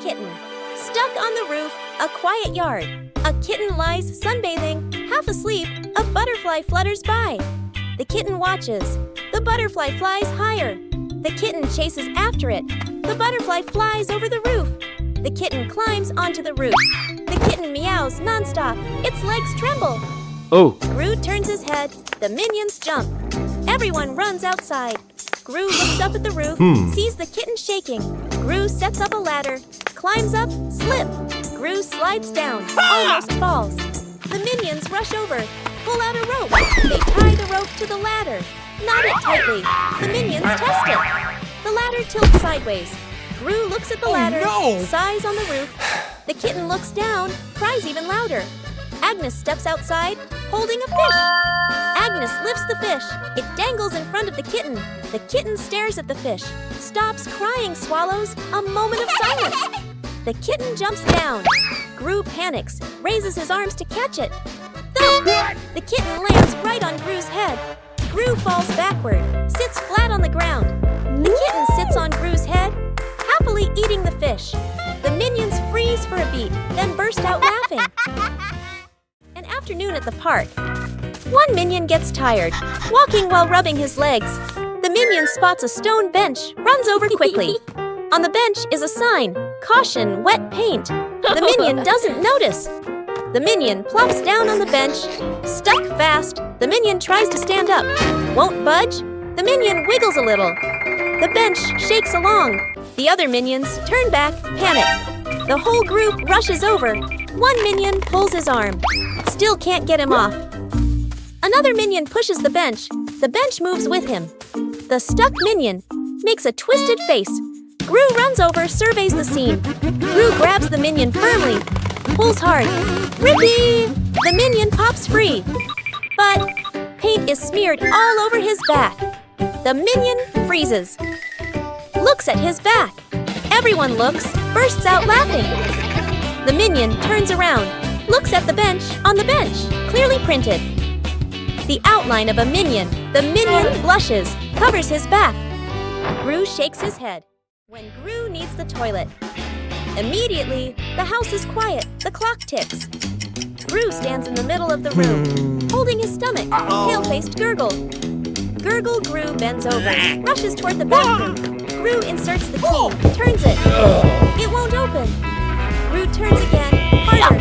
kitten. Stuck on the roof, a quiet yard. A kitten lies sunbathing, half asleep. A butterfly flutters by. The kitten watches. The butterfly flies higher. The kitten chases after it. The butterfly flies over the roof. The kitten climbs onto the roof. The kitten meows nonstop. Its legs tremble. Oh. Gru turns his head. The minions jump. Everyone runs outside. Gru looks up at the roof, sees the kitten shaking. Gru sets up a ladder, climbs up, slip. Gru slides down, almost falls. The minions rush over, pull out a rope. They tie the rope to the ladder, knot it tightly. The minions test it. The ladder tilts sideways. Gru looks at the ladder, sighs on the roof. The kitten looks down, cries even louder. Agnes steps outside, holding a fish. Agnes lifts the fish. It dangles in front of the kitten. The kitten stares at the fish, stops crying, swallows. A moment of silence. The kitten jumps down. Gru panics, raises his arms to catch it. Thump! The kitten lands right on Gru's head. Gru falls backward, sits flat on the ground. The kitten sits on Gru's head, happily eating the fish. The minions freeze for a beat, then burst out laughing. An afternoon at the park. One minion gets tired, walking while rubbing his legs. The minion spots a stone bench, runs over quickly. On the bench is a sign, "Caution, wet paint." The minion doesn't notice. The minion plops down on the bench, stuck fast. The minion tries to stand up, won't budge. The minion wiggles a little. The bench shakes along. The other minions turn back, panic. The whole group rushes over. One minion pulls his arm, still can't get him off. Another minion pushes the bench. The bench moves with him. The stuck minion makes a twisted face. Gru runs over, surveys the scene. Gru grabs the minion firmly, pulls hard. Rippee! The minion pops free. But paint is smeared all over his back. The minion freezes. Looks at his back. Everyone looks, bursts out laughing. The minion turns around, looks at the bench. On the bench, clearly printed, the outline of a minion. The minion blushes, covers his back. Gru shakes his head. When Gru needs the toilet. Immediately, the house is quiet. The clock ticks. Gru stands in the middle of the room, holding his stomach. Pale-faced gurgle. Gurgle Gru bends over, rushes toward the bathroom. Gru inserts the key, turns it. It won't open. Gru turns again, harder.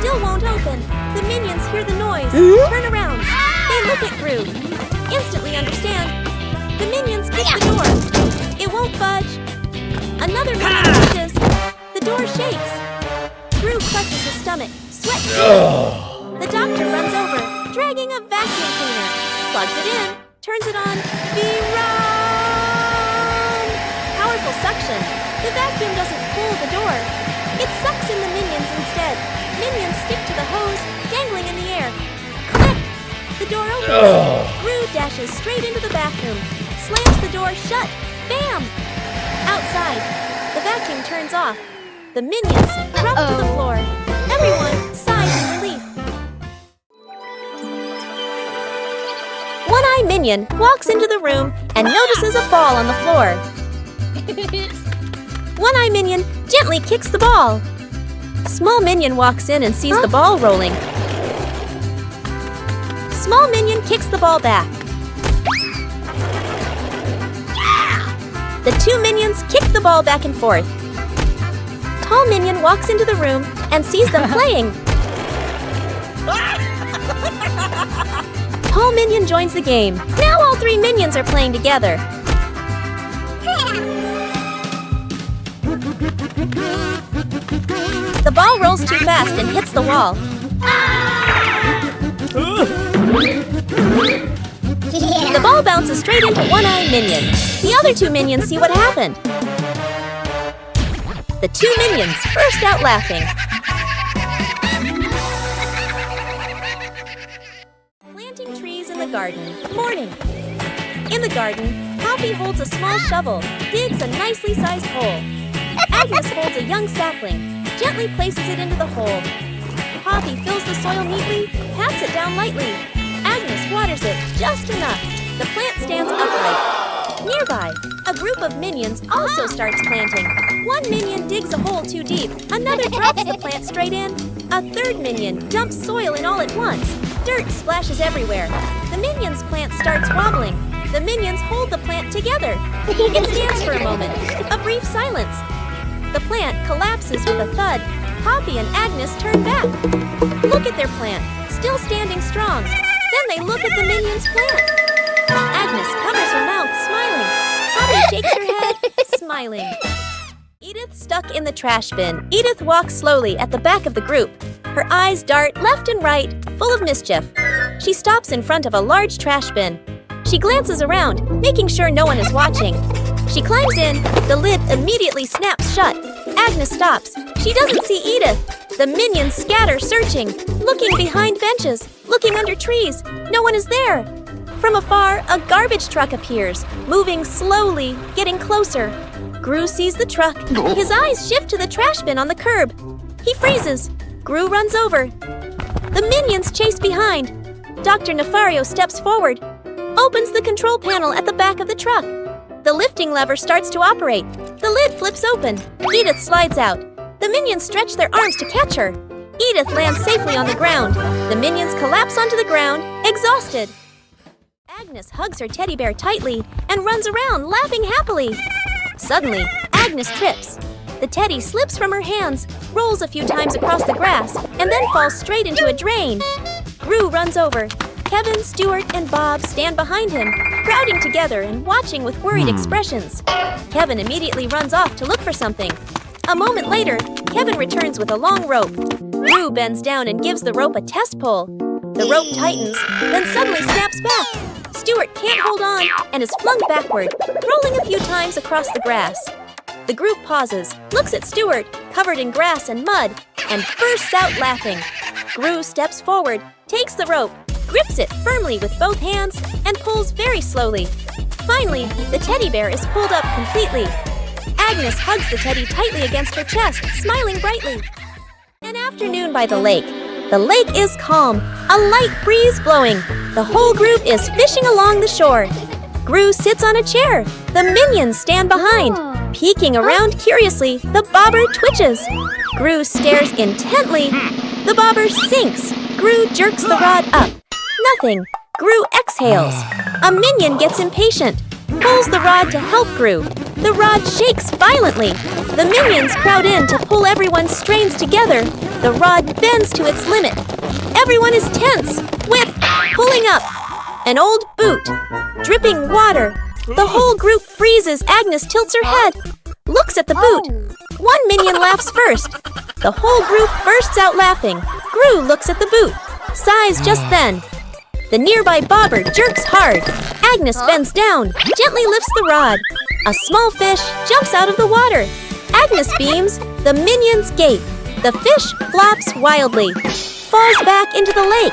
Still won't open. The minions hear the noise, turn around. They look at Gru, instantly understand. The minions kick the door. It won't budge. Another minion pushes. The door shakes. Gru clutches his stomach, sweat drips. The doctor runs over, dragging a vacuum cleaner. Plugs it in, turns it on. Run! Powerful suction. The vacuum doesn't pull the door. It sucks in the minions instead. Minions stick to the hose, dangling in the air. Click! The door opens. Gru dashes straight into the bathroom, slams the door shut. Bam! Outside, the vacuum turns off. The minions drop to the floor. Everyone sighs in relief. One-Eye Minion walks into the room and notices a ball on the floor. One-Eye Minion gently kicks the ball. Small Minion walks in and sees the ball rolling. Small Minion kicks the ball back. The two minions kick the ball back and forth. Tall Minion walks into the room and sees them playing. Tall Minion joins the game. Now all three minions are playing together. The ball rolls too fast and hits the wall. The ball bounces straight into One-Eye Minion. The other two minions see what happened. The two minions burst out laughing. Planting trees in the garden. Morning. In the garden, Poppy holds a small shovel, digs a nicely sized hole. Agnes holds a young sapling, gently places it into the hole. Poppy fills the soil neatly, pats it down lightly. Agnes waters it just enough. The plant stands upright. Nearby, a group of minions also starts planting. One minion digs a hole too deep. Another drops the plant straight in. A third minion dumps soil in all at once. Dirt splashes everywhere. The minion's plant starts wobbling. The minions hold the plant together. It stands for a moment. A brief silence. The plant collapses with a thud. Poppy and Agnes turn back. Look at their plant, still standing strong. Then they look at the minion's plant. Agnes covers her mouth, smiling. Poppy shakes her head, smiling. Edith stuck in the trash bin. Edith walks slowly at the back of the group. Her eyes dart left and right, full of mischief. She stops in front of a large trash bin. She glances around, making sure no one is watching. She climbs in. The lid immediately snaps shut. Agnes stops. She doesn't see Edith. The minions scatter, searching, looking behind benches, looking under trees. No one is there. From afar, a garbage truck appears, moving slowly, getting closer. Gru sees the truck. His eyes shift to the trash bin on the curb. He freezes. Gru runs over. The minions chase behind. Dr. Nefario steps forward, opens the control panel at the back of the truck. The lifting lever starts to operate. The lid flips open. Edith slides out. The minions stretch their arms to catch her. Edith lands safely on the ground. The minions collapse onto the ground, exhausted. Agnes hugs her teddy bear tightly and runs around, laughing happily. Suddenly, Agnes trips. The teddy slips from her hands, rolls a few times across the grass, and then falls straight into a drain. Gru runs over. Kevin, Stuart, and Bob stand behind him, crowding together and watching with worried expressions. Kevin immediately runs off to look for something. A moment later, Kevin returns with a long rope. Gru bends down and gives the rope a test pull. The rope tightens, then suddenly snaps back. Stuart can't hold on and is flung backward, rolling a few times across the grass. The group pauses, looks at Stuart, covered in grass and mud, and bursts out laughing. Gru steps forward, takes the rope, grips it firmly with both hands, and pulls very slowly. Finally, the teddy bear is pulled up completely. Agnes hugs the teddy tightly against her chest, smiling brightly. An afternoon by the lake. The lake is calm, a light breeze blowing. The whole group is fishing along the shore. Gru sits on a chair. The minions stand behind. Peeking around curiously, the bobber twitches. Gru stares intently. The bobber sinks. Gru jerks the rod up. Nothing. Gru exhales. A minion gets impatient, pulls the rod to help Gru. The rod shakes violently. The minions crowd in to pull everyone's strains together. The rod bends to its limit. Everyone is tense. Whip, pulling up. An old boot. Dripping water. The whole group freezes. Agnes tilts her head, looks at the boot. One minion laughs first. The whole group bursts out laughing. Gru looks at the boot, sighs just then. The nearby bobber jerks hard. Agnes bends down, gently lifts the rod. A small fish jumps out of the water. Agnes beams. The minions gape. The fish flops wildly, falls back into the lake.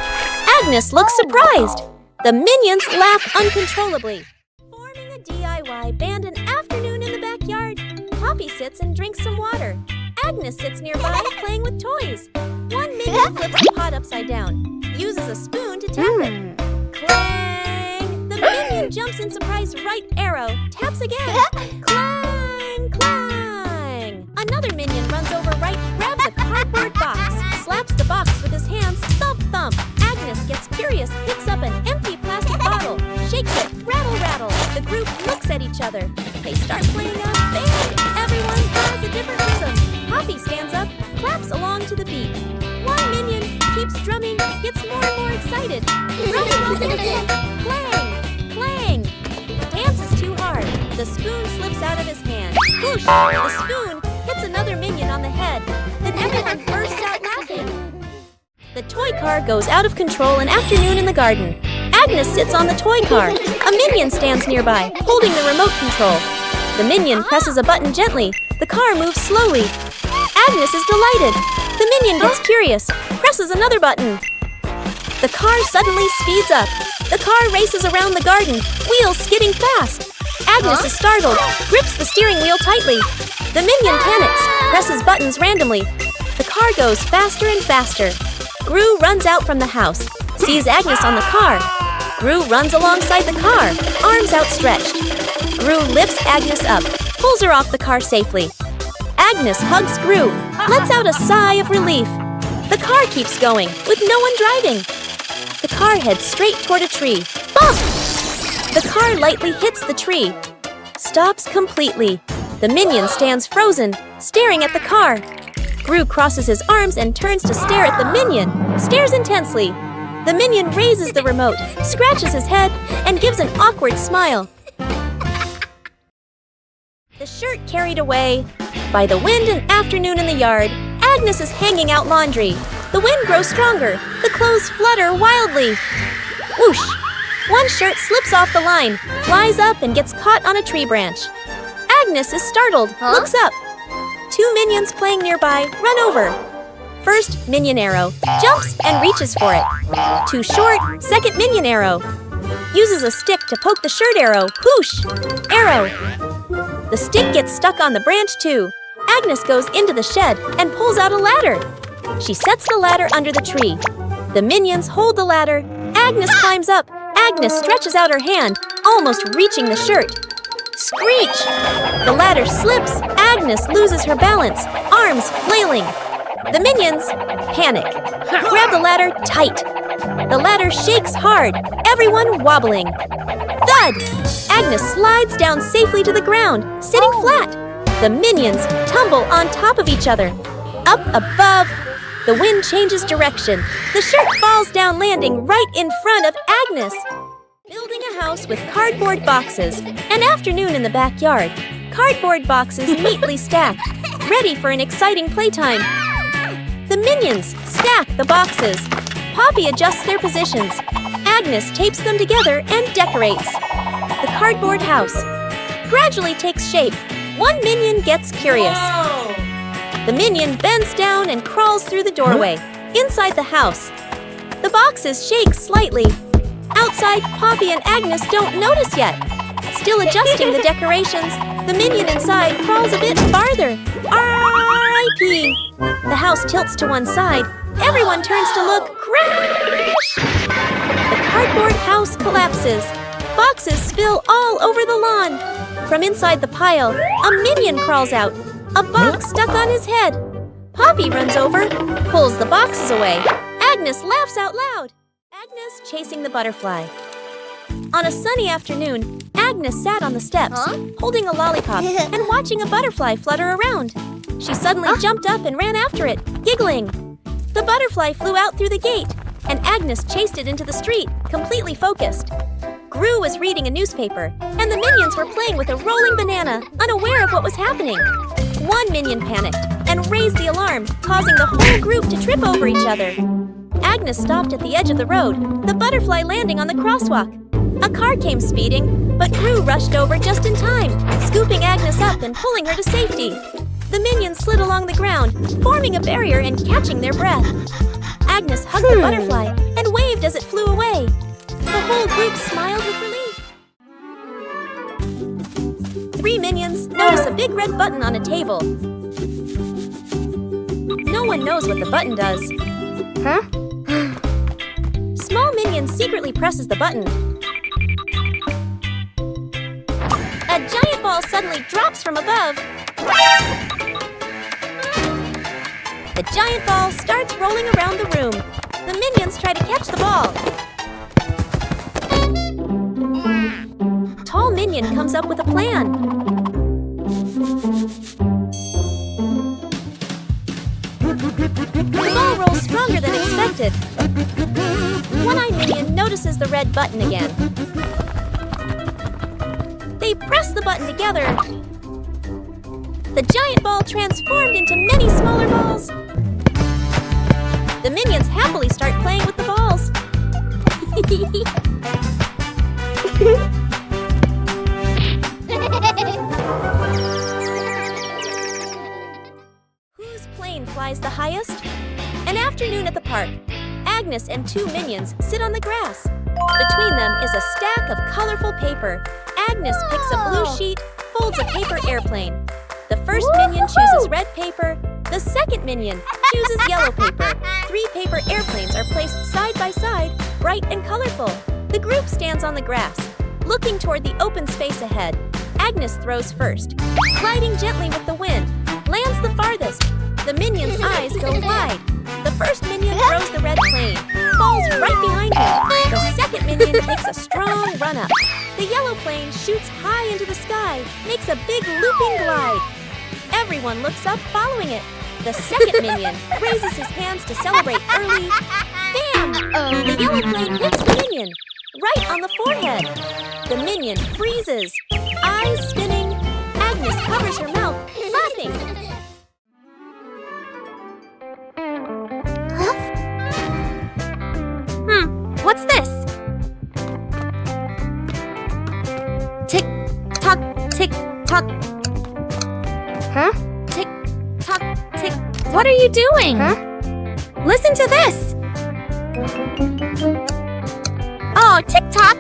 Agnes looks surprised. The minions laugh uncontrollably. Forming a DIY band an afternoon in the backyard. Poppy sits and drinks some water. Agnes sits nearby playing with toys. One minion flips the pot upside down, uses a spoon to tap it. Clang! The minion jumps in surprise right arrow, taps again. Clang! Clang! Another minion runs over right, grabs a cardboard box, slaps the box with his hands, thump thump. Agnes gets curious, picks up an empty plastic bottle, shakes it, rattle rattle. The group looks at each other. They start playing a band. Everyone has a different rhythm. Poppy stands up, claps along to the beat. One minion keeps drumming, gets more and more excited. Drumming all dancing. Clang! Clang! Dance is too hard. The spoon slips out of his hand. Whoosh! The spoon hits another minion on the head. Then everyone bursts out laughing. The toy car goes out of control an afternoon in the garden. Agnes sits on the toy car. A minion stands nearby, holding the remote control. The minion presses a button gently. The car moves slowly. Agnes is delighted. The minion gets curious, presses another button. The car suddenly speeds up. The car races around the garden, wheels skidding fast. Agnes is startled, grips the steering wheel tightly. The minion panics, presses buttons randomly. The car goes faster and faster. Gru runs out from the house, sees Agnes on the car. Gru runs alongside the car, arms outstretched. Gru lifts Agnes up, pulls her off the car safely. Agnes hugs Gru, lets out a sigh of relief. The car keeps going, with no one driving. The car heads straight toward a tree. Bump! The car lightly hits the tree. Stops completely. The minion stands frozen, staring at the car. Gru crosses his arms and turns to stare at the minion, stares intensely. The minion raises the remote, scratches his head, and gives an awkward smile. The shirt carried away. By the wind and afternoon in the yard, Agnes is hanging out laundry. The wind grows stronger. The clothes flutter wildly. Whoosh! One shirt slips off the line, flies up and gets caught on a tree branch. Agnes is startled, looks up. Two minions playing nearby run over. First minion arrow, jumps and reaches for it. Too short, second minion arrow. Uses a stick to poke the shirt arrow, whoosh! Arrow. The stick gets stuck on the branch too. Agnes goes into the shed and pulls out a ladder. She sets the ladder under the tree. The minions hold the ladder. Agnes climbs up. Agnes stretches out her hand, almost reaching the shirt. Screech! The ladder slips. Agnes loses her balance, arms flailing. The minions panic. Grab the ladder tight. The ladder shakes hard, everyone wobbling. Thud! Agnes slides down safely to the ground, sitting flat. The minions tumble on top of each other. Up above, the wind changes direction. The shirt falls down, landing right in front of Agnes. Building a house with cardboard boxes. An afternoon in the backyard. Cardboard boxes neatly stacked, ready for an exciting playtime. The minions stack the boxes. Poppy adjusts their positions. Agnes tapes them together and decorates. The cardboard house gradually takes shape. One minion gets curious. The minion bends down and crawls through the doorway. Inside the house, the boxes shake slightly. Outside, Poppy and Agnes don't notice yet. Still adjusting the decorations, the minion inside crawls a bit farther. R.I.P. The house tilts to one side. Everyone turns to look. Crash! The cardboard house collapses. Boxes spill all over the lawn. From inside the pile, a minion crawls out. A box stuck on his head. Poppy runs over, pulls the boxes away. Agnes laughs out loud. Agnes chasing the butterfly. On a sunny afternoon, Agnes sat on the steps, holding a lollipop and watching a butterfly flutter around. She suddenly jumped up and ran after it, giggling. The butterfly flew out through the gate, and Agnes chased it into the street, completely focused. Gru was reading a newspaper, and the minions were playing with a rolling banana, unaware of what was happening. One minion panicked and raised the alarm, causing the whole group to trip over each other. Agnes stopped at the edge of the road, the butterfly landing on the crosswalk. A car came speeding, but Gru rushed over just in time, scooping Agnes up and pulling her to safety. The minions slid along the ground, forming a barrier and catching their breath. Agnes hugged the butterfly and waved as it flew away. The whole group smiled with relief. Three minions notice a big red button on a table. No one knows what the button does. Small minion secretly presses the button. A giant ball suddenly drops from above. The giant ball starts rolling around the room. The minions try to catch the ball. Tall minion comes up with a plan. The ball rolls stronger than expected. One-eyed minion notices the red button again. They press the button together. The giant ball transformed into many smaller balls. The minions happily start playing with the balls. Whose plane flies the highest? An afternoon at the park. Agnes and two minions sit on the grass. Between them is a stack of colorful paper. Agnes picks a blue sheet, folds a paper airplane. The first minion chooses red paper. The second minion chooses yellow paper. 3 paper airplanes are placed side by side, bright and colorful. The group stands on the grass, looking toward the open space ahead. Agnes throws first, gliding gently with the wind, lands the farthest. The minion's eyes go wide. The first minion throws the red plane, falls right behind him. The second minion takes a strong run up. The yellow plane shoots high into the sky, makes a big looping glide. Everyone looks up following it. The second minion raises his hands to celebrate early. Bam! The yellow plane hits the minion, right on the forehead. The minion freezes, eyes spinning. Agnes covers her mouth, laughing. What's this? Tick tock, tick tock. Huh? Tick tock, tick. What are you doing? Huh? Listen to this. Oh, tick tock.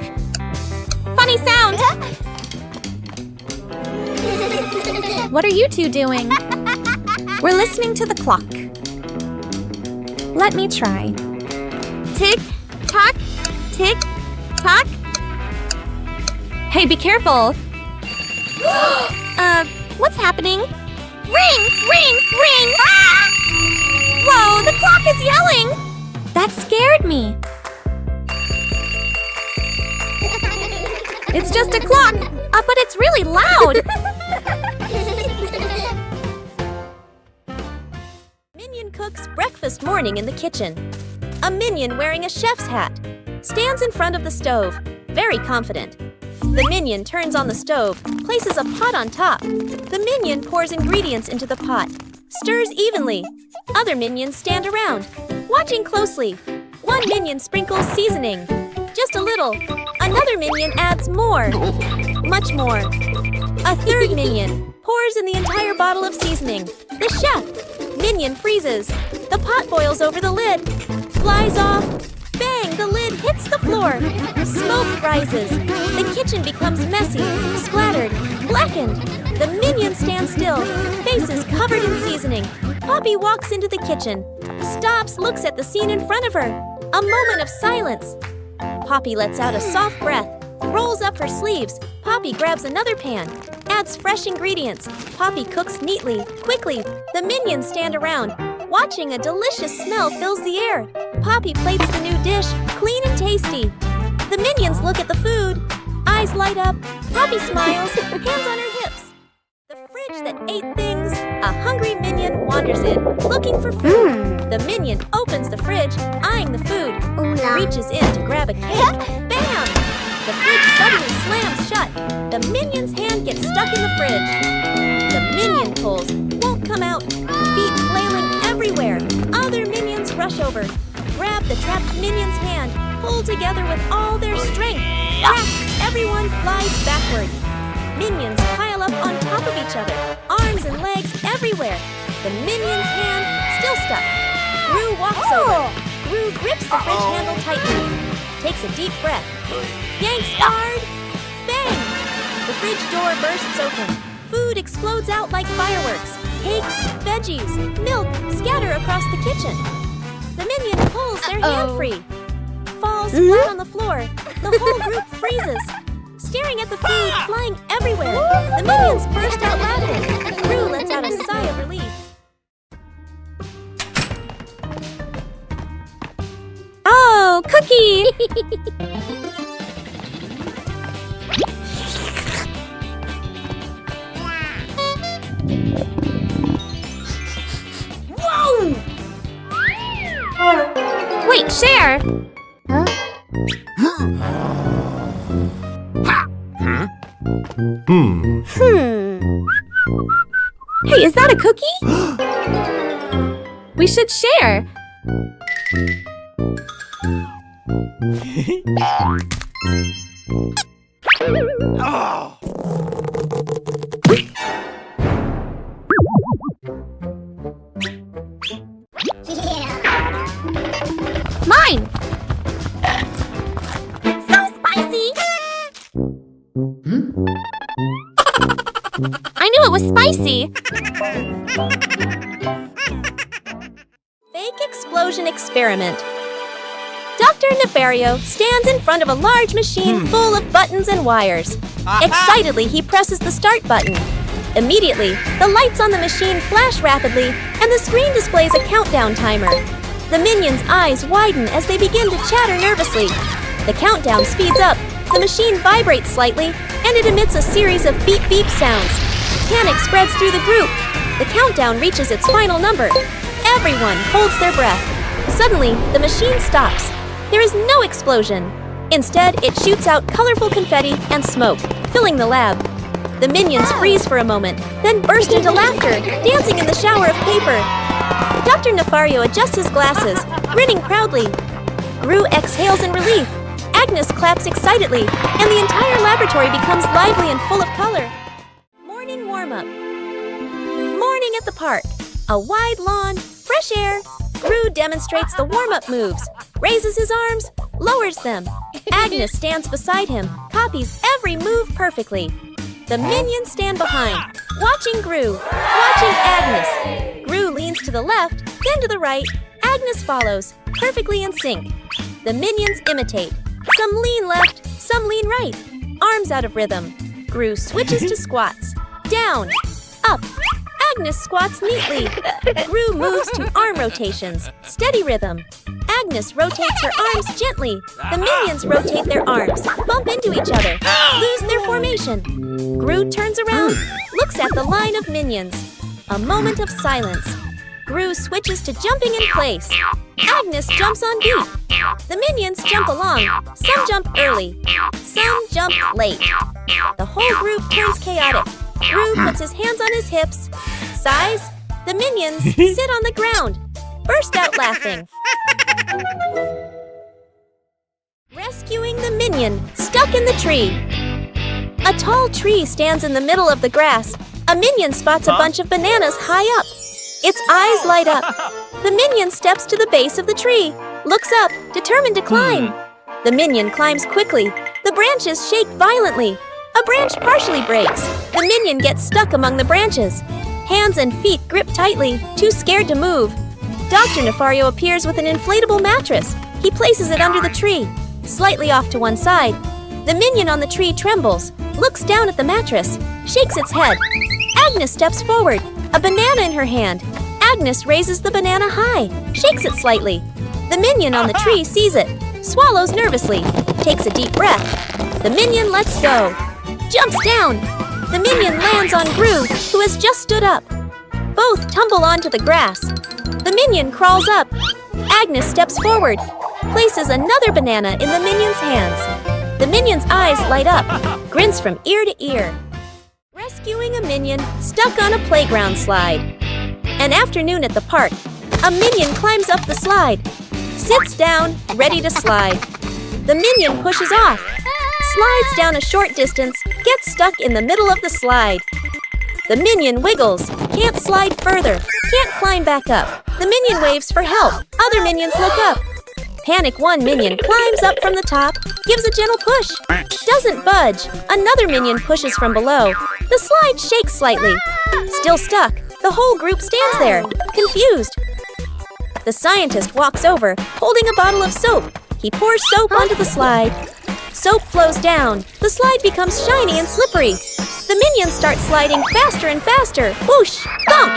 Funny sound. What are you two doing? We're listening to the clock. Let me try. Tick tock, tick tock. Hey, be careful. What's happening? Ring, ring, ring! Ah! Whoa, the clock is yelling! That scared me. It's just a clock, but it's really loud. Minion cooks breakfast morning in the kitchen. A minion wearing a chef's hat stands in front of the stove, very confident. The minion turns on the stove, places a pot on top. The minion pours ingredients into the pot, stirs evenly. Other minions stand around, watching closely. One minion sprinkles seasoning, just a little. Another minion adds more, much more. A third minion pours in the entire bottle of seasoning. The chef minion freezes. The pot boils over the lid, flies off. Bang! The lid hits the floor. Smoke rises. The kitchen becomes messy, splattered, blackened. The minion stands still, faces covered in seasoning. Poppy walks into the kitchen, stops, looks at the scene in front of her. A moment of silence. Poppy lets out a soft breath, rolls up her sleeves. Poppy grabs another pan, adds fresh ingredients. Poppy cooks neatly, quickly. The minions stand around, watching. A delicious smell fills the air. Poppy plates the new dish, clean and tasty. The minions look at the food. Eyes light up. Poppy smiles, hands on her hips. The fridge that ate things. A hungry minion wanders in, looking for food. The minion opens the fridge, eyeing the food. Reaches in to grab a cake. Bam! The fridge suddenly slams shut. The minion's hand gets stuck in the fridge. The minion pulls, won't come out. Feet flailing everywhere. Other minions rush over, grab the trapped minion's hand, pull together with all their strength. Crack! Everyone flies backward. Minions pile up on top of each other, arms and legs everywhere. The minion's hand still stuck. Gru walks over. Gru grips the fridge handle tightly, takes a deep breath, yanks hard. Bang! The fridge door bursts open. Food explodes out like fireworks. Cakes, veggies, milk scatter across the kitchen. The minion pulls their hand free, falls flat on the floor. The whole group freezes, staring at the food flying everywhere. The minions burst out laughing. Gru lets out a sigh of relief. Oh, Cookie! Wait, share! Huh? Hey, is that a cookie? We should share. Mine! So spicy! I knew it was spicy! Fake explosion experiment. Dr. Nefario stands in front of a large machine full of buttons and wires. Excitedly, he presses the start button. Immediately, the lights on the machine flash rapidly, and the screen displays a countdown timer. The minions' eyes widen as they begin to chatter nervously. The countdown speeds up, the machine vibrates slightly, and it emits a series of beep-beep sounds. Panic spreads through the group. The countdown reaches its final number. Everyone holds their breath. Suddenly, the machine stops. There is no explosion. Instead, it shoots out colorful confetti and smoke, filling the lab. The minions freeze for a moment, then burst into laughter, dancing in the shower of paper. Dr. Nefario adjusts his glasses, grinning proudly. Gru exhales in relief. Agnes claps excitedly, and the entire laboratory becomes lively and full of color. Morning warm-up. Morning at the park. A wide lawn, fresh air. Gru demonstrates the warm-up moves, raises his arms, lowers them. Agnes stands beside him, copies every move perfectly. The minions stand behind, watching Gru, watching Agnes. Gru leans to the left, then to the right. Agnes follows, perfectly in sync. The minions imitate. Some lean left, some lean right. Arms out of rhythm. Gru switches to squats. Down, up. Agnes squats neatly. Gru moves to arm rotations. Steady rhythm. Agnes rotates her arms gently. The minions rotate their arms, bump into each other, lose their formation. Gru turns around, looks at the line of minions. A moment of silence. Gru switches to jumping in place. Agnes jumps on beat. The minions jump along. Some jump early. Some jump late. The whole group turns chaotic. Gru puts his hands on his hips. Sighs. The minions sit on the ground. Burst out laughing. Rescuing the minion stuck in the tree. A tall tree stands in the middle of the grass. A minion spots a bunch of bananas high up. Its eyes light up. The minion steps to the base of the tree, looks up, determined to climb. The minion climbs quickly. The branches shake violently. A branch partially breaks. The minion gets stuck among the branches. Hands and feet grip tightly, too scared to move. Dr. Nefario appears with an inflatable mattress. He places it under the tree, slightly off to one side. The minion on the tree trembles, looks down at the mattress, shakes its head. Agnes steps forward, a banana in her hand. Agnes raises the banana high, shakes it slightly. The minion on the tree sees it, swallows nervously, takes a deep breath. The minion lets go, jumps down. The minion lands on Gru, who has just stood up. Both tumble onto the grass. The minion crawls up. Agnes steps forward, places another banana in the minion's hands. The minion's eyes light up, grins from ear to ear. Rescuing a minion stuck on a playground slide. An afternoon at the park. A minion climbs up the slide, sits down, ready to slide. The minion pushes off, slides down a short distance, gets stuck in the middle of the slide. The minion wiggles, can't slide further, can't climb back up. The minion waves for help. Other minions look up. Panic one minion climbs up from the top, gives a gentle push. Doesn't budge. Another minion pushes from below. The slide shakes slightly. Still stuck. The whole group stands there, confused. The scientist walks over, holding a bottle of soap. He pours soap onto the slide. Soap flows down. The slide becomes shiny and slippery. The minions start sliding faster and faster. Whoosh! Thump!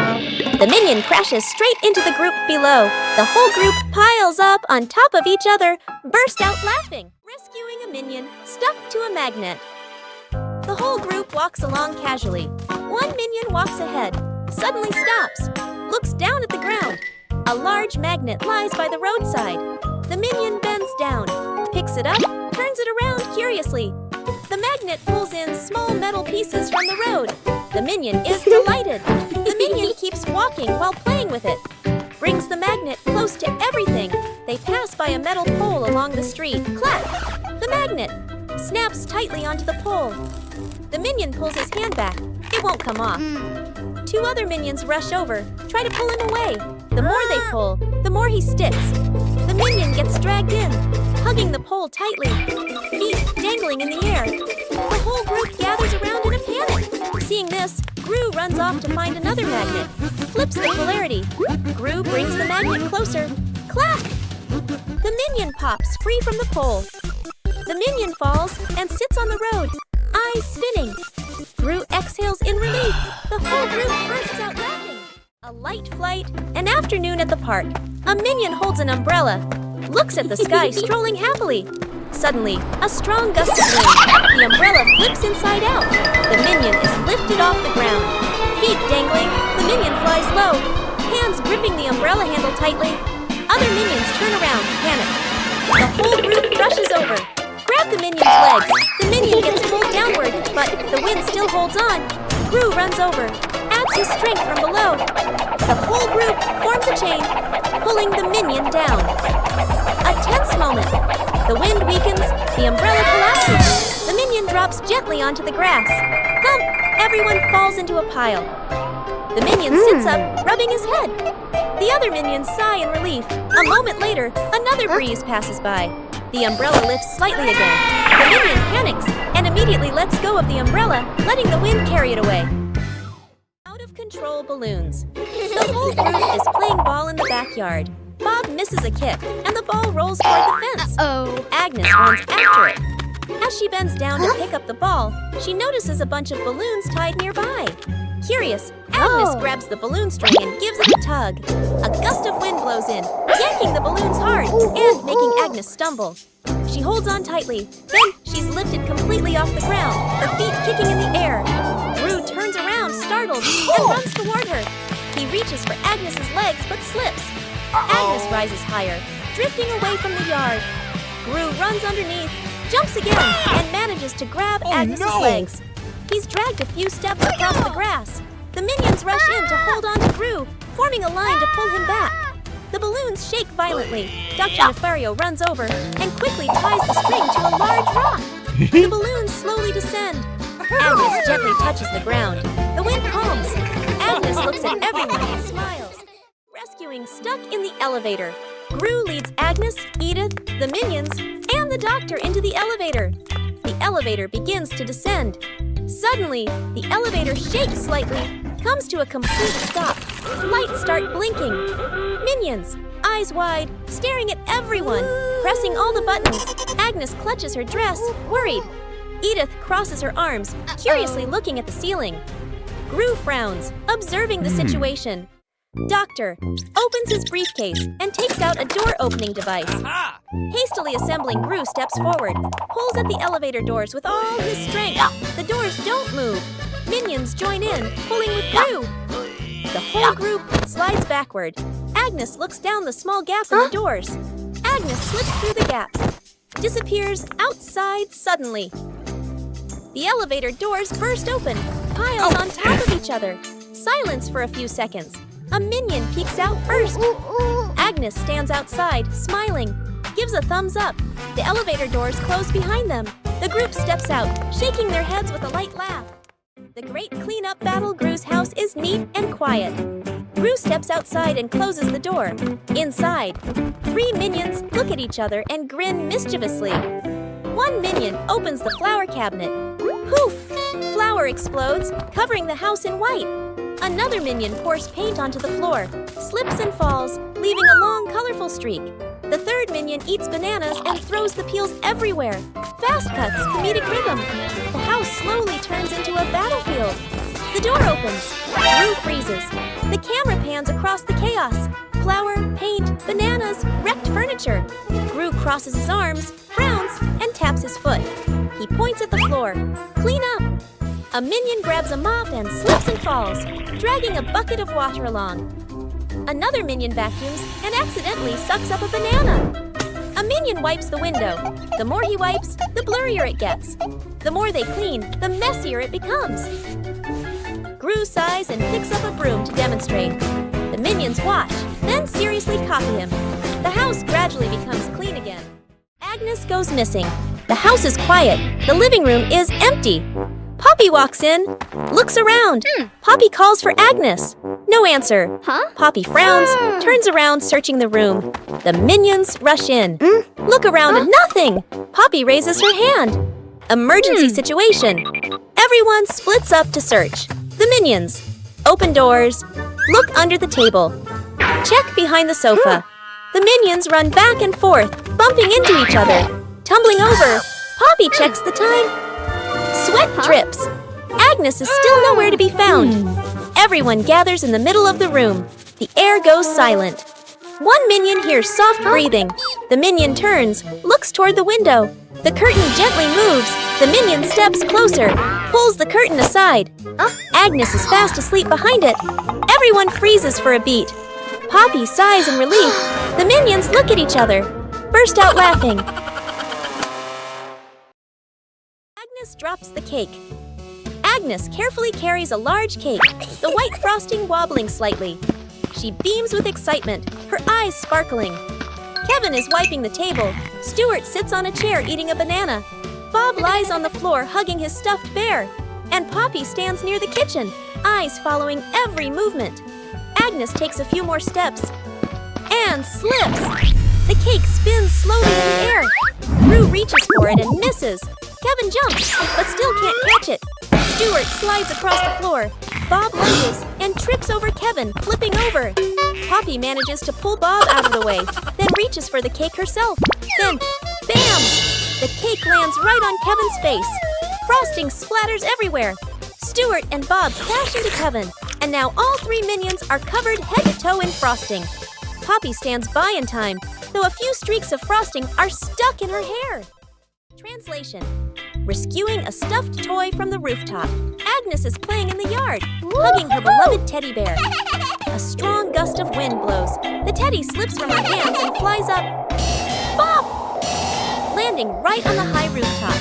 The minion crashes straight into the group below. The whole group piles up on top of each other, burst out laughing. Rescuing a minion stuck to a magnet. The whole group walks along casually. One minion walks ahead, suddenly stops, looks down at the ground. A large magnet lies by the roadside. The minion bends down, picks it up, turns it around curiously. The magnet pulls in small metal pieces from the road. The minion is delighted. The minion keeps walking while playing with it. Brings the magnet close to everything. They pass by a metal pole along the street. Clap! The magnet snaps tightly onto the pole. The minion pulls his hand back. It won't come off. Two other minions rush over, try to pull him away. The more they pull, the more he sticks. The minion gets dragged in, hugging the pole tightly, feet dangling in the air. The whole group gathers around in a panic. Seeing this, Gru runs off to find another magnet, flips the polarity. Gru brings the magnet closer. Clap! The minion pops free from the pole. The minion falls and sits on the road, eyes spinning. Gru exhales in relief. The whole group bursts out laughing. A light flight, an afternoon at the park. A minion holds an umbrella, looks at the sky strolling happily. Suddenly, a strong gust of wind. The umbrella flips inside out. The minion is lifted off the ground. Feet dangling, the minion flies low. Hands gripping the umbrella handle tightly. Other minions turn around, panic. The whole group rushes over. Grab the minion's legs. The minion gets pulled downward, but the wind still holds on. Gru runs over, adds his strength from below. The whole group forms a chain, pulling the minion down. A tense moment. The wind weakens, the umbrella collapses. The minion drops gently onto the grass. Thump! Everyone falls into a pile. The minion sits up, rubbing his head. The other minions sigh in relief. A moment later, another breeze passes by. The umbrella lifts slightly again. The minion panics and immediately lets go of the umbrella, letting the wind carry it away. Out of control balloons. The whole group is playing ball in the backyard. Bob misses a kick, and the ball rolls toward the fence. Agnes runs after it. As she bends down to pick up the ball, she notices a bunch of balloons tied nearby. Curious, Agnes grabs the balloon string and gives it a tug. A gust of wind blows in, yanking the balloons hard and making Agnes stumble. She holds on tightly, then she's lifted completely off the ground, her feet kicking in the air. Gru turns around, startled, and runs toward her. He reaches for Agnes's legs but slips. Agnes rises higher, drifting away from the yard. Gru runs underneath, jumps again, and manages to grab Agnes's legs. He's dragged a few steps across the grass. The minions rush in to hold on to Gru, forming a line to pull him back. The balloons shake violently. Dr. Nefario runs over and quickly ties the string to a large rock. The balloons slowly descend. Agnes gently touches the ground. The wind calms. Agnes looks at everyone and smiles. Rescuing stuck in the elevator. Gru leads Agnes, Edith, the minions, and the doctor into the elevator. The elevator begins to descend. Suddenly, the elevator shakes slightly, comes to a complete stop. Lights start blinking. Minions, eyes wide, staring at everyone, pressing all the buttons. Agnes clutches her dress, worried. Edith crosses her arms, curiously looking at the ceiling. Gru frowns, observing the situation. Doctor opens his briefcase and takes out a door-opening device. Hastily assembling, Gru steps forward, pulls at the elevator doors with all his strength. The doors don't move. Minions join in, pulling with Gru. The whole group slides backward. Agnes looks down the small gap in the doors. Agnes slips through the gap, disappears outside suddenly. The elevator doors burst open, piles on top of each other. Silence for a few seconds. A minion peeks out first. Agnes stands outside, smiling, gives a thumbs up. The elevator doors close behind them. The group steps out, shaking their heads with a light laugh. The great cleanup battle Gru's house is neat and quiet. Gru steps outside and closes the door. Inside, 3 minions look at each other and grin mischievously. One minion opens the flower cabinet. Poof! Flour explodes, covering the house in white. Another minion pours paint onto the floor, slips and falls, leaving a long, colorful streak. The third minion eats bananas and throws the peels everywhere. Fast cuts, comedic rhythm. The house slowly turns into a battlefield. The door opens. Gru freezes. The camera pans across the chaos. Flour, paint, bananas, wrecked furniture. Gru crosses his arms, frowns, and taps his foot. He points at the floor. Clean up. A minion grabs a mop and slips and falls, dragging a bucket of water along. Another minion vacuums and accidentally sucks up a banana. A minion wipes the window. The more he wipes, the blurrier it gets. The more they clean, the messier it becomes. Gru sighs and picks up a broom to demonstrate. The minions watch, then seriously copy him. The house gradually becomes clean again. Agnes goes missing. The house is quiet. The living room is empty. Poppy walks in, looks around. Poppy calls for Agnes. No answer. Poppy frowns, turns around, searching the room. The minions rush in. Look around and nothing. Poppy raises her hand. Emergency situation. Everyone splits up to search. The minions. Open doors. Look under the table. Check behind the sofa. The minions run back and forth, bumping into each other. Tumbling over, Poppy checks the time. Sweat drips. Agnes is still nowhere to be found. Everyone gathers in the middle of the room. The air goes silent. One minion hears soft breathing. The minion turns, looks toward the window. The curtain gently moves. The minion steps closer, pulls the curtain aside. Agnes is fast asleep behind it. Everyone freezes for a beat. Poppy sighs in relief. The minions look at each other, burst out laughing. Agnes drops the cake. Agnes carefully carries a large cake, the white frosting wobbling slightly. She beams with excitement, her eyes sparkling. Kevin is wiping the table. Stuart sits on a chair eating a banana. Bob lies on the floor hugging his stuffed bear. And Poppy stands near the kitchen, eyes following every movement. Agnes takes a few more steps and slips. The cake spins slowly in the air. Rue reaches for it and misses. Kevin jumps, but still can't catch it. Stuart slides across the floor. Bob lunges and trips over Kevin, flipping over. Poppy manages to pull Bob out of the way, then reaches for the cake herself. Then, bam! The cake lands right on Kevin's face. Frosting splatters everywhere. Stuart and Bob crash into Kevin, and now all three minions are covered head to toe in frosting. Poppy stands by in time, though a few streaks of frosting are stuck in her hair. Translation: rescuing a stuffed toy from the rooftop. Agnes is playing in the yard, hugging her beloved teddy bear. A strong gust of wind blows. The teddy slips from her hands and flies up. Bop! Landing right on the high rooftop.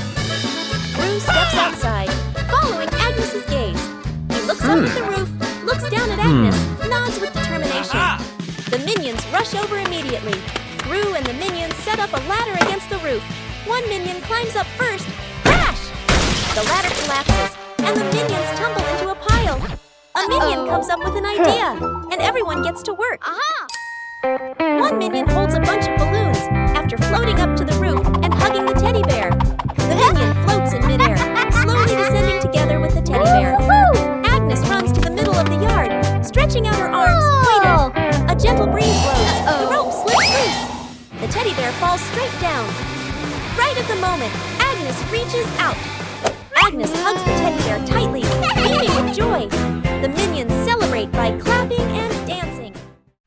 Rue steps outside, following Agnes's gaze. He looks up at the roof, looks down at Agnes, nods with determination. The minions rush over immediately. Rue and the minions set up a ladder against the roof. One minion climbs up first. Crash! The ladder collapses, and the minions tumble into a pile. A minion comes up with an idea, and everyone gets to work. One minion holds a bunch of balloons after floating up to the roof and hugging the teddy bear. The minion floats in midair, slowly descending together with the teddy bear. Agnes runs to the middle of the yard, stretching out her arms, waiting. A gentle breeze blows. The rope slips loose. The teddy bear falls straight down. Right at the moment, Agnes reaches out. Agnes hugs the teddy bear tightly, beaming with joy. The minions celebrate by clapping and dancing.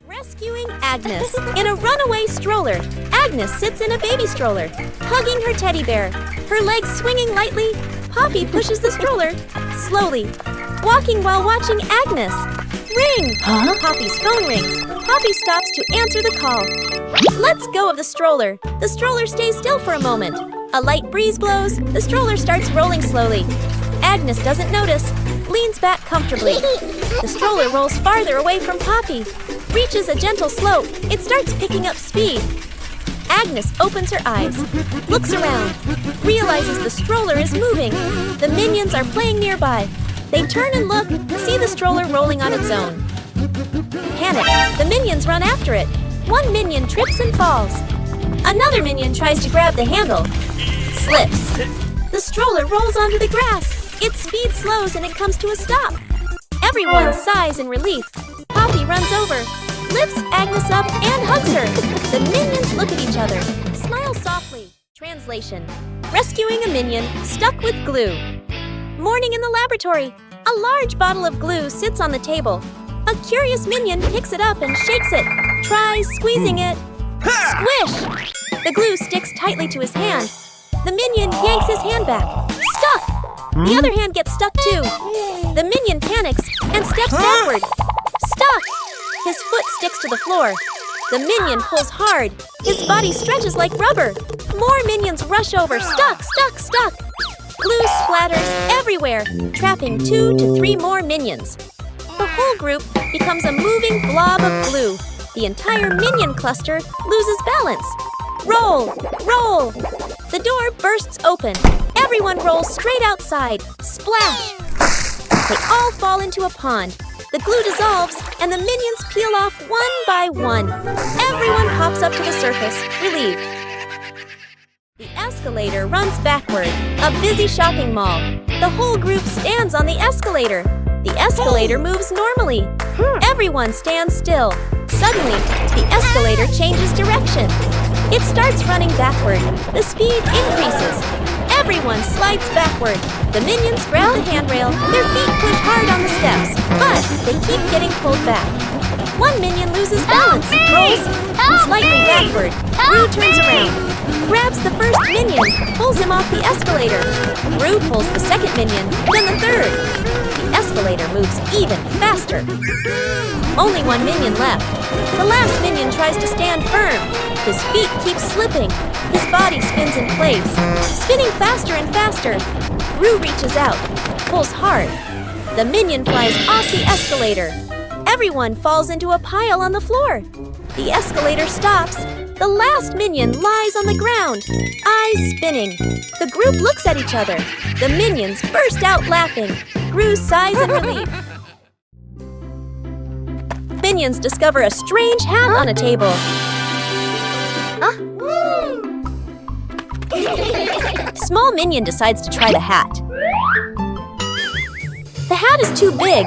Rescuing Agnes. In a runaway stroller, Agnes sits in a baby stroller, hugging her teddy bear. Her legs swinging lightly, Poppy pushes the stroller slowly, walking while watching Agnes. Ring! Poppy's phone rings. Poppy stops to answer the call. Let's go of the stroller. The stroller stays still for a moment. A light breeze blows. The stroller starts rolling slowly. Agnes doesn't notice, leans back comfortably. The stroller rolls farther away from Poppy. Reaches a gentle slope. It starts picking up speed. Agnes opens her eyes, looks around, realizes the stroller is moving. The minions are playing nearby. They turn and look, see the stroller rolling on its own. Panic, the minions run after it. One minion trips and falls. Another minion tries to grab the handle. Slips. The stroller rolls onto the grass. Its speed slows and it comes to a stop. Everyone sighs in relief. Poppy runs over, lifts Agnes up and hugs her. The minions look at each other, smile softly. Translation: rescuing a minion stuck with glue. Morning in the laboratory. A large bottle of glue sits on the table. A curious minion picks it up and shakes it, tries squeezing it. Squish! The glue sticks tightly to his hand. The minion yanks his hand back. Stuck! The other hand gets stuck too. The minion panics and steps backward. Stuck! His foot sticks to the floor. The minion pulls hard. His body stretches like rubber. More minions rush over. Stuck, stuck, stuck. Glue splatters everywhere, trapping 2 to 3 more minions. The whole group becomes a moving blob of glue. The entire minion cluster loses balance. Roll, roll. The door bursts open. Everyone rolls straight outside. Splash! They all fall into a pond. The glue dissolves, and the minions peel off one by one. Everyone hops up to the surface, relieved. The escalator runs backward, a busy shopping mall. The whole group stands on the escalator. The escalator moves normally. Everyone stands still. Suddenly, the escalator changes direction. It starts running backward. The speed increases. Everyone slides backward. The minions grab the handrail. Their feet push hard on the steps, but they keep getting pulled back. One minion loses balance, rolls slightly backward. Gru turns around, grabs the first minion, pulls him off the escalator. Gru pulls the second minion, then the third. The escalator moves even faster. Only one minion left. The last minion tries to stand firm. His feet keep slipping. His body spins in place, spinning faster and faster. Gru reaches out, pulls hard. The minion flies off the escalator. Everyone falls into a pile on the floor. The escalator stops. The last minion lies on the ground, eyes spinning. The group looks at each other. The minions burst out laughing. Gru sighs in relief. Minions discover a strange hat on a table. Small minion decides to try the hat. The hat is too big.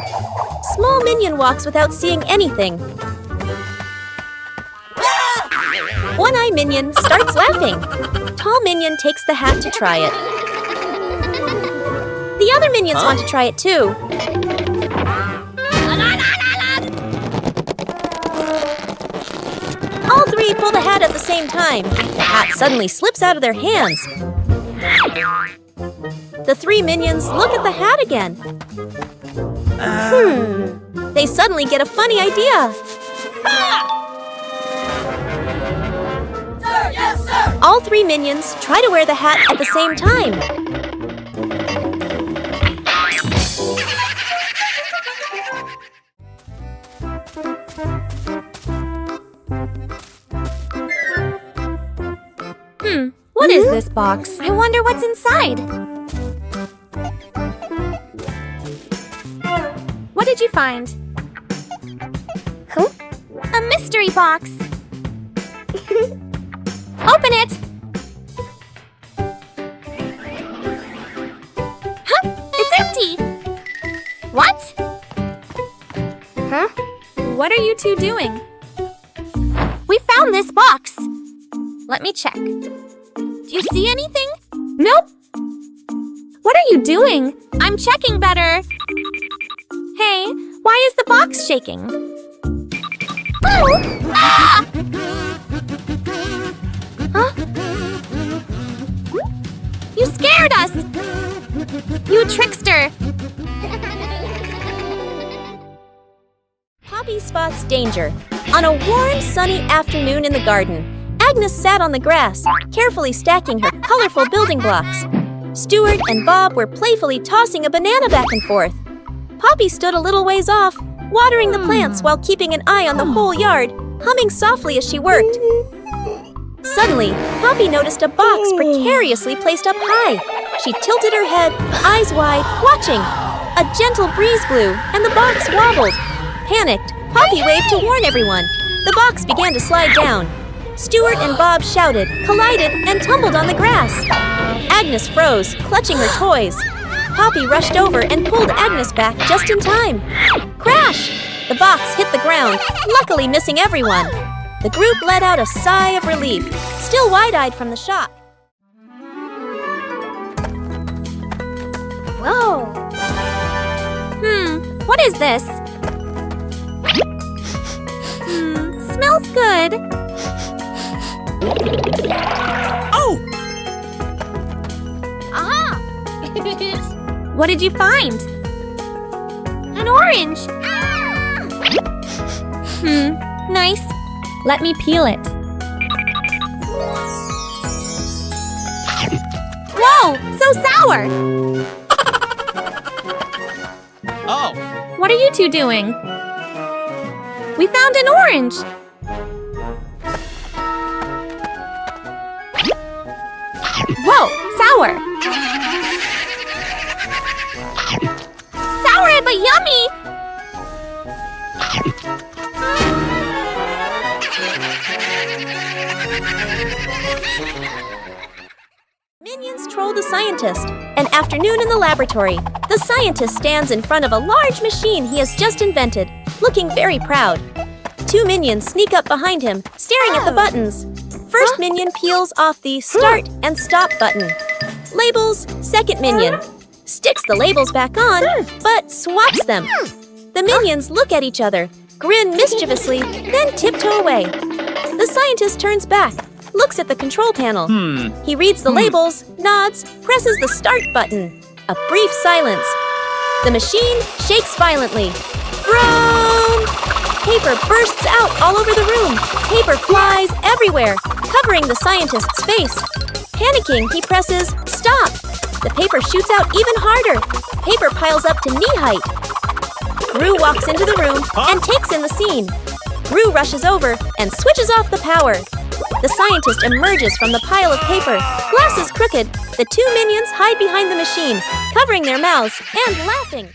Small minion walks without seeing anything. One-eye minion starts laughing. Tall minion takes the hat to try it. The other minions want to try it too. All three pull the hat at the same time. The hat suddenly slips out of their hands. The three minions look at the hat again. They suddenly get a funny idea. Sir, yes, sir! All three minions try to wear the hat at the same time. What is this box? I wonder what's inside. What did you find? A mystery box. Open it! It's empty! What? What are you two doing? We found this box. Let me check. Do you see anything? Nope. What are you doing? I'm checking better. Hey, why is the box shaking? Oh! Ah! Huh? You scared us! You trickster! Poppy spots danger. On a warm, sunny afternoon in the garden, Agnes sat on the grass, carefully stacking her colorful building blocks. Stuart and Bob were playfully tossing a banana back and forth. Poppy stood a little ways off, watering the plants while keeping an eye on the whole yard, humming softly as she worked. Suddenly, Poppy noticed a box precariously placed up high. She tilted her head, eyes wide, watching. A gentle breeze blew, and the box wobbled. Panicked, Poppy waved to warn everyone. The box began to slide down. Stuart and Bob shouted, collided, and tumbled on the grass. Agnes froze, clutching her toys. Poppy rushed over and pulled Agnes back just in time. Crash! The box hit the ground, luckily missing everyone. The group let out a sigh of relief, still wide-eyed from the shock. Whoa! What is this? Smells good. Oh! Aha! What did you find? An orange. Nice. Let me peel it. Whoa! So sour! Oh! What are you two doing? We found an orange! Whoa! Sour! Sour but yummy! Minions troll the scientist. An afternoon in the laboratory. The scientist stands in front of a large machine he has just invented, looking very proud. Two minions sneak up behind him, staring at the buttons. First minion peels off the start and stop button. Labels, second minion. Sticks the labels back on, but swaps them. The minions look at each other, grin mischievously, then tiptoe away. The scientist turns back, looks at the control panel. He reads the labels, nods, presses the start button. A brief silence. The machine shakes violently. Vroom! Paper bursts out all over the room. Paper flies everywhere, covering the scientist's face. Panicking, he presses stop. The paper shoots out even harder. Paper piles up to knee height. Gru walks into the room and takes in the scene. Gru rushes over and switches off the power. The scientist emerges from the pile of paper, glasses crooked. The two minions hide behind the machine, covering their mouths and laughing.